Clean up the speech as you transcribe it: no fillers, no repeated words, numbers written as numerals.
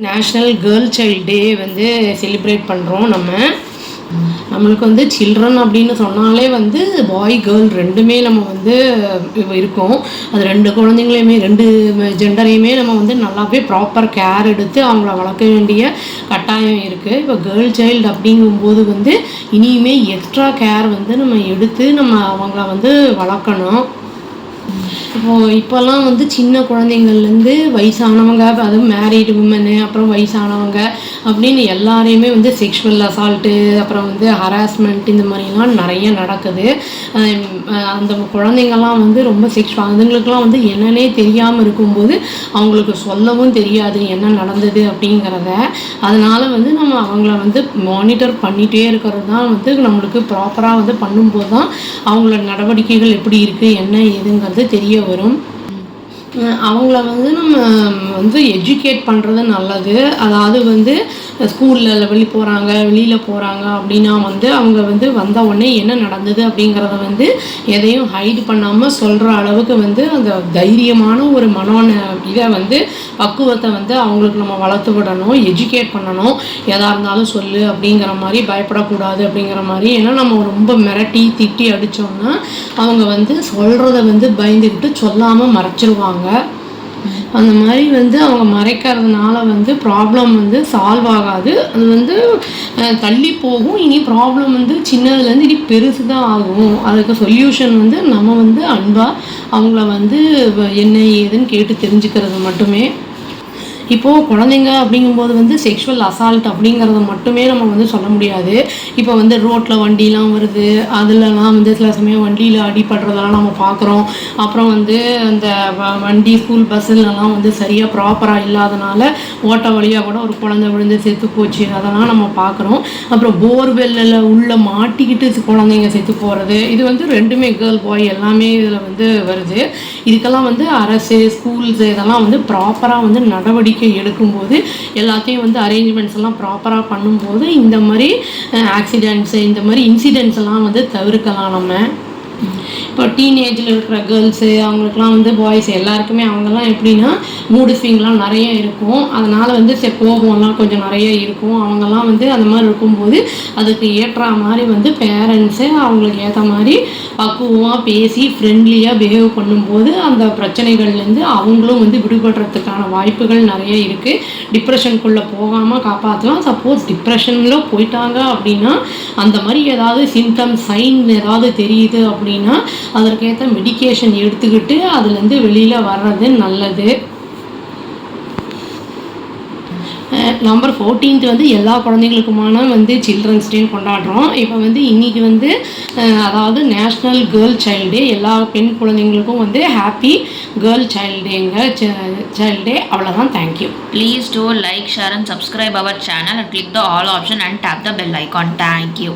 National girl child டே வந்து celebrate பண்ணுறோம் நம்மளுக்கு வந்து சில்ட்ரன் அப்படின்னு சொன்னாலே வந்து பாய் கேர்ள் ரெண்டுமே நம்ம வந்து இருக்கோம். அது ரெண்டு குழந்தைங்களையுமே ரெண்டு ஜெண்டரையுமே நம்ம வந்து நல்லாவே ப்ராப்பர் கேர் எடுத்து அவங்கள வளர்க்க வேண்டிய கட்டாயம் இருக்குது. இப்போ கேர்ள் சைல்டு அப்படிங்கும்போது வந்து இனியுமே எக்ஸ்ட்ரா கேர் வந்து நம்ம எடுத்து நம்ம அவங்கள வந்து வளர்க்கணும். இப்போல்லாம் வந்து சின்ன குழந்தைங்கள்லேருந்து வயசானவங்க, அதுவும் மேரீடு உமனு, அப்புறம் வயசானவங்க அப்படின்னு எல்லாரையுமே வந்து செக்ஷுவல் அசால்ட்டு, அப்புறம் வந்து ஹராஸ்மெண்ட் இந்த மாதிரிலாம் நிறைய நடக்குது. அந்த குழந்தைங்கள்லாம் வந்து ரொம்ப அதுங்களுக்கெல்லாம் வந்து என்னன்னே தெரியாமல் இருக்கும்போது அவங்களுக்கு சொல்லவும் தெரியாது என்ன நடந்தது அப்படிங்கிறத. அதனால் வந்து நம்ம அவங்கள வந்து மானிட்டர் பண்ணிகிட்டே இருக்கிறது தான் வந்து நம்மளுக்கு ப்ராப்பராக வந்து பண்ணும்போது தான் அவங்களோட நடவடிக்கைகள் எப்படி இருக்குது என்ன ஏதுங்கிறது தெரிய வரும். அவங்கள வந்து நம்ம வந்து எஜுகேட் பண்ணுறது நல்லது. அதாவது வந்து ஸ்கூலில் வெளியில் போகிறாங்க அப்படின்னா வந்து அவங்க வந்து வந்த உடனே என்ன நடந்தது அப்படிங்கிறத வந்து எதையும் ஹைட் பண்ணாமல் சொல்கிற அளவுக்கு வந்து அந்த தைரியமான ஒரு இதை வந்து பக்குவத்தை வந்து அவங்களுக்கு நம்ம வளர்த்து விடணும், எஜுகேட் பண்ணணும். எதாக இருந்தாலும் சொல்லு அப்படிங்கிற மாதிரி, பயப்படக்கூடாது அப்படிங்கிற மாதிரி. ஏன்னா நம்ம ரொம்ப மிரட்டி திட்டி அடித்தோம்னா அவங்க வந்து சொல்கிறத வந்து பயந்துக்கிட்டு சொல்லாமல் மறைச்சிருவாங்க. அந்த மாதிரி வந்து அவங்க மறைக்கிறதுனால வந்து ப்ராப்ளம் வந்து சால்வ் ஆகாது. அது வந்து தள்ளி போகும். இனி ப்ராப்ளம் வந்து சின்னதுலேருந்து இனி பெருசு தான் ஆகும். அதுக்கு சொல்யூஷன் வந்து நம்ம வந்து அன்பாக அவங்கள வந்து என்ன ஏதுன்னு கேட்டு தெரிஞ்சுக்கிறது மட்டுமே. இப்போது குழந்தைங்க அப்படிங்கும்போது வந்து செக்ஷுவல் அசால்ட் அப்படிங்கிறத மட்டுமே நம்ம வந்து சொல்ல முடியாது. இப்போ வந்து ரோட்டில் வண்டிலாம் வருது, அதிலலாம் வந்து சில சமயம் வண்டியில் அடிபடுறதெல்லாம் நம்ம பார்க்குறோம். அப்புறம் வந்து அந்த வண்டி ஸ்கூல் பஸ்ஸுலலாம் வந்து சரியாக ப்ராப்பராக இல்லாதனால ஓட்ட வழியாக கூட ஒரு குழந்தை விழுந்து செத்து போச்சு, அதெல்லாம் நம்ம பார்க்குறோம். அப்புறம் போர்வெல்லில் உள்ளே மாட்டிக்கிட்டு குழந்தைங்க செத்து போகிறது, இது வந்து ரெண்டுமே கேர்ள் பாய் எல்லாமே இதில் வந்து வருது. இதுக்கெல்லாம் வந்து அரசு ஸ்கூல்ஸு இதெல்லாம் வந்து ப்ராப்பராக வந்து நடவடிக்கை எடுக்கும்போது எல்லாத்தையும் வந்து அரேஞ்ச்மெண்ட்ஸ் எல்லாம் ப்ராப்பராக பண்ணும்போது இந்த மாதிரி ஆக்சிடெண்ட்ஸு இந்த மாதிரி இன்சிடெண்ட்ஸ் எல்லாம் வந்து தவிர்க்கலாம் நம்ம. இப்போ டீனேஜில் இருக்கிற கேர்ள்ஸு அவங்களுக்குலாம் வந்து பாய்ஸ் எல்லாருக்குமே அவங்கெல்லாம் எப்படின்னா மூடு ஸ்விங்லாம் நிறைய இருக்கும். அதனால் வந்து கோபம்லாம் கொஞ்சம் நிறைய இருக்கும். அவங்கெல்லாம் வந்து அந்த மாதிரி இருக்கும்போது அதுக்கு ஏற்ற மாதிரி வந்து பேரண்ட்ஸு அவங்களுக்கு ஏற்ற மாதிரி பக்குவமாக பேசி ஃப்ரெண்ட்லியாக பிஹேவ் பண்ணும்போது அந்த பிரச்சனைகள்லேருந்து அவங்களும் வந்து விடுபடுறதுக்கான வாய்ப்புகள் நிறைய இருக்குது. டிப்ரெஷனுக்குள்ளே போகாமல் காப்பாற்றலாம். சப்போஸ் டிப்ரெஷனில் போயிட்டாங்க அப்படின்னா அந்த மாதிரி ஏதாவது சிம்டம்ஸ் சைன் ஏதாவது தெரியுது அப்படின்னா அதற்கேற்ற மெடிக்கேஷன் எடுத்துக்கிட்டு அதுலேருந்து வெளியில் வர்றது நல்லது. நவம்பர் 14 வந்து எல்லா குழந்தைங்களுக்குமான வந்து சில்ட்ரன்ஸ் டே கொண்டாடுறோம். இப்போ வந்து இன்றைக்கி வந்து அதாவது நேஷ்னல் கேர்ள் சைல்டு டே. எல்லா பெண் குழந்தைங்களுக்கும் வந்து ஹாப்பி கேர்ள் சைல்டு டே. அவ்வளோதான். Thank you. Please do like, share and subscribe our channel and click the all option and tap the bell icon. Thank you.